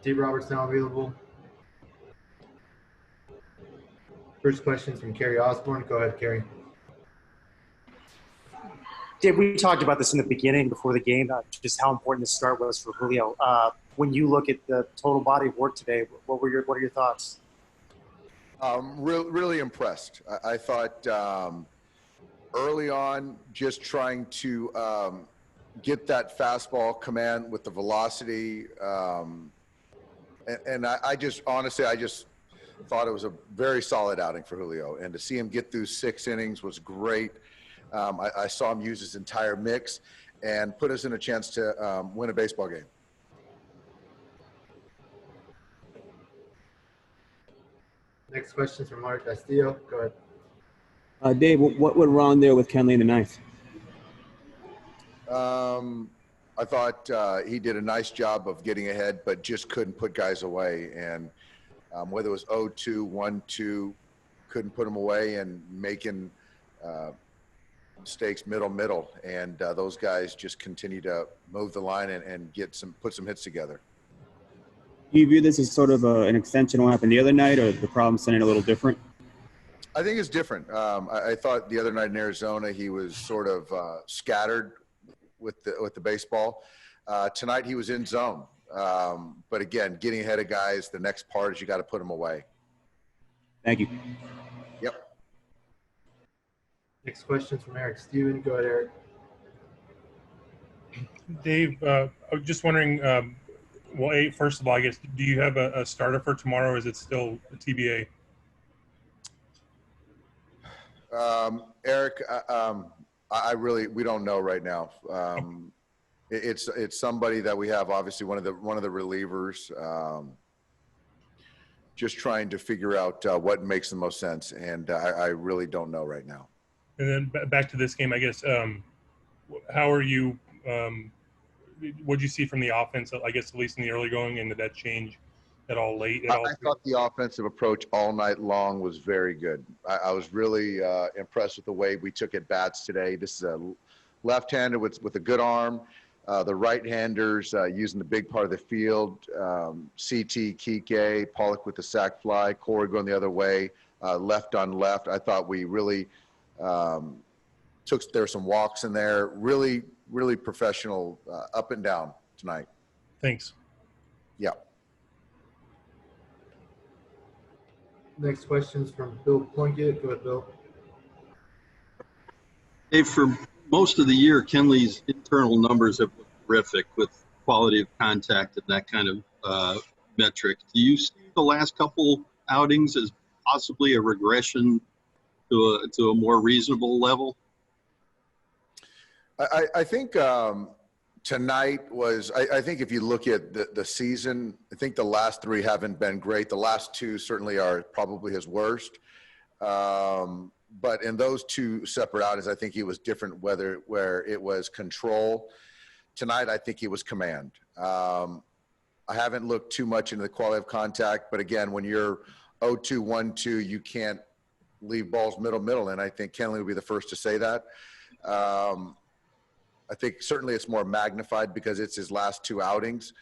Dave Roberts now available. First question is from Cary Osborne. Go ahead, Cary. Dave, we talked about this in the beginning before the game, just how important the start was for Julio. When you look at the total body of work today, what are your thoughts? Really impressed. I thought early on, just trying to get that fastball command with the velocity. And I just thought it was a very solid outing for Julio. And to see him get through 6 innings was great. I saw him use his entire mix and put us in a chance to win a baseball game. Next question is from Mark Castillo. Go ahead. Dave, what went wrong there with Kenley in the ninth? I thought he did a nice job of getting ahead, but just couldn't put guys away. And whether it was 0-2, 1-2, couldn't put them away and making mistakes middle. And those guys just continue to move the line and put some hits together. Do you view this as sort of an extension of what happened the other night, or the problem sounding a little different? I think it's different. I thought the other night in Arizona he was sort of scattered with the baseball. Tonight he was in zone. But again, getting ahead of guys, the next part is you got to put them away. Thank you. Yep. Next question is from Eric Steven. Go ahead, Eric. Dave, I was just wondering, first of all, I guess, do you have a starter for tomorrow, or is it still a TBA? Eric, we don't know right now. It's somebody that we have, obviously one of the relievers, just trying to figure out what makes the most sense, and I really don't know right now. And then back to this game, I guess. How are you? What did you see from the offense? I guess at least in the early going, and did that change at all late? I thought the offensive approach all night long was very good. I was really impressed with the way we took at bats today. This is a left-hander with a good arm. The right-handers using the big part of the field. CT, Kike, Pollock with the sac fly, Corey going the other way, left on left. I thought we really there were some walks in there. Really, really professional up and down tonight. Thanks. Yeah. Next question is from Bill Plunkett. Go ahead, Bill. Dave, for most of the year, Kenley's internal numbers have been terrific with quality of contact and that kind of metric. Do you see the last couple outings as possibly a regression to a more reasonable level? I think tonight was, I think if you look at the season, I think the last 3 haven't been great. The last 2 certainly are probably his worst. But in those 2 separate outings, I think he was different where it was control. Tonight, I think he was command. I haven't looked too much into the quality of contact, but again, when you're 0-2, 1-2, you can't leave balls middle, and I think Kenley would be the first to say that. I think certainly it's more magnified because it's his last 2 outings.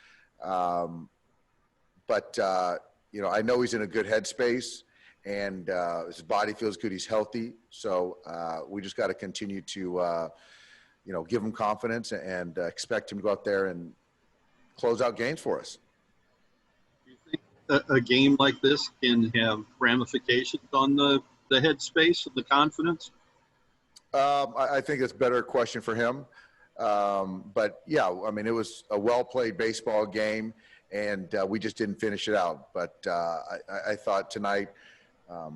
But I know he's in a good headspace, and his body feels good. He's healthy. So we just got to continue to, give him confidence and expect him to go out there and close out games for us. Do you think a game like this can have ramifications on the headspace and the confidence? I think it's a better question for him. But yeah, I mean, it was a well-played baseball game, and we just didn't finish it out. But I thought tonight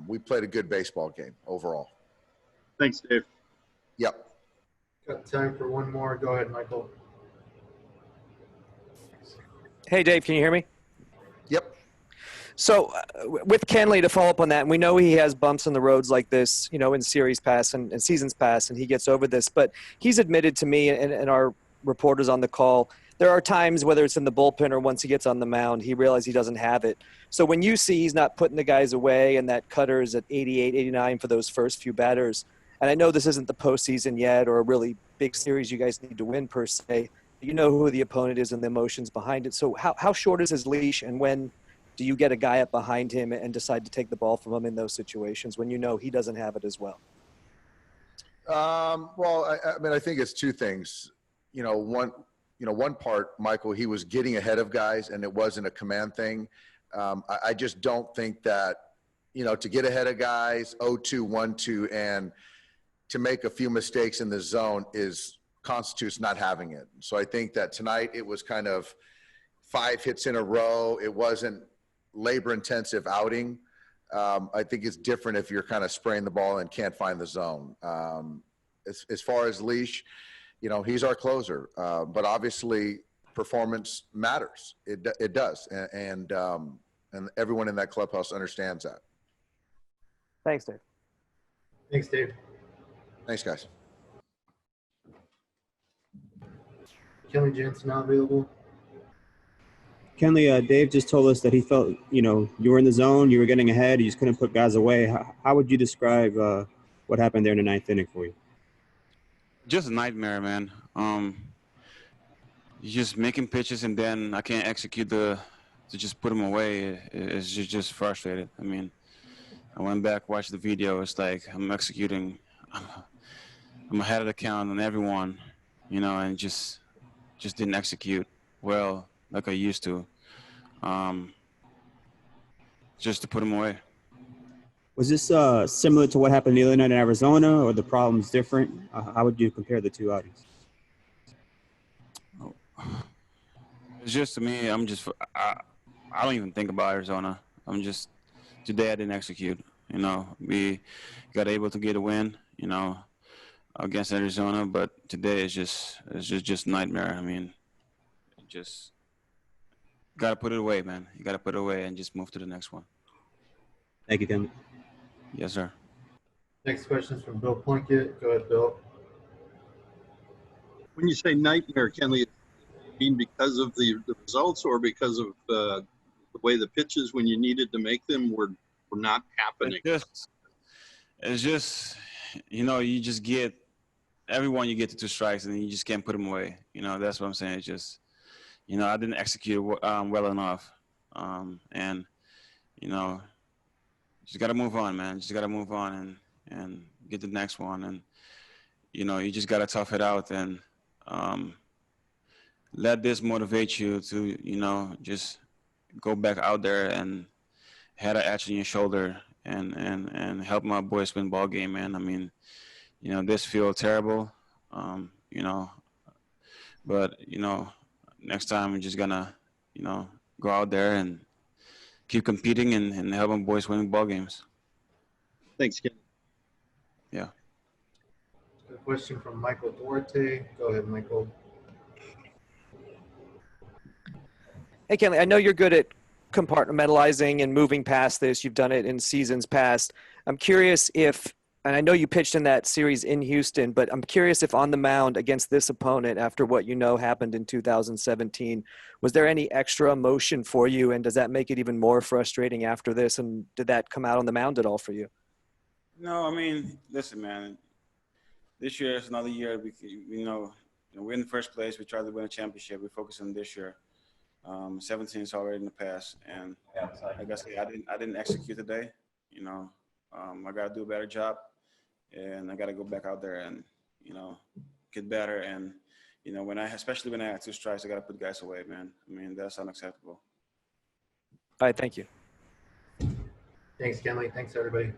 we played a good baseball game overall. Thanks, Dave. Yep. Got time for one more. Go ahead, Michael. Hey, Dave, can you hear me? Yep. So with Kenley, to follow up on that, and we know he has bumps in the roads like this, in series past and seasons past, and he gets over this. But he's admitted to me and our reporters on the call, there are times, whether it's in the bullpen or once he gets on the mound, he realizes he doesn't have it. So when you see he's not putting the guys away and that cutter is at 88, 89 for those first few batters, and I know this isn't the postseason yet or a really big series you guys need to win per se, You know who the opponent is and the emotions behind it. So how short is his leash, and when do you get a guy up behind him and decide to take the ball from him in those situations when you know he doesn't have it as well? Well, I mean, I think it's two things. One part, Michael, he was getting ahead of guys, and it wasn't a command thing. I just don't think that, to get ahead of guys, 0-2, 1-2, and to make a few mistakes in the zone constitutes not having it. So I think that tonight it was kind of 5 hits in a row. It wasn't labor-intensive outing. I think it's different if you're kind of spraying the ball and can't find the zone. As far as leash, he's our closer, but obviously performance matters. It does, and everyone in that clubhouse understands that. Thanks, Dave. Thanks, Dave. Thanks, guys. Kenley Jansen not available. Kenley, Dave just told us that he felt, you were in the zone, you were getting ahead, you just couldn't put guys away. How would you describe what happened there in the 9th inning for you? Just a nightmare, man. You're just making pitches, and then I can't execute to just put them away. It's just frustrated. I mean, I went back, watched the video. It's like I'm executing. I'm ahead of the count on everyone, and just didn't execute well like I used to, just to put them away. Was this similar to what happened the other night in Arizona, or the problem's different? How would you compare the two outings? It's just, to me, I don't even think about Arizona. Today I didn't execute. We got able to get a win, against Arizona, but today is just nightmare. I mean, just got to put it away, man. You got to put it away and just move to the next one. Thank you, Kenley. Yes, sir. Next question is from Bill Plunkett. Go ahead, Bill. When you say nightmare, Kenley, you mean because of the results, or because of the way the pitches when you needed to make them were not happening? It's just you just get everyone, you get to 2 strikes and you just can't put them away. That's what I'm saying. It's just, I didn't execute well enough. And, just got to move on, man. Just got to move on and get the next one. And, you just got to tough it out and let this motivate you to, just go back out there and had an edge on your shoulder and help my boys win ball game, man. I mean, this feels terrible, but, next time we're just gonna, go out there and keep competing and help my boys win ball games. Thanks, Ken. Yeah. A question from Michael Duarte. Go ahead, Michael. Hey, Kenley, I know you're good at compartmentalizing and moving past this. You've done it in seasons past. I'm curious if, and I know you pitched in that series in Houston, but I'm curious if on the mound against this opponent, after what happened in 2017, was there any extra emotion for you, and does that make it even more frustrating after this, and did that come out on the mound at all for you? No, I mean, listen, man, this year is another year. We're in the first place. We tried to win a championship. We focus on this year. 17 is already in the past, and like I said, I didn't execute today. I got to do a better job, and I got to go back out there and get better. And especially when I had 2 strikes, I got to put guys away, man. I mean, that's unacceptable. All right, thank you. Thanks, Kenley. Thanks, everybody.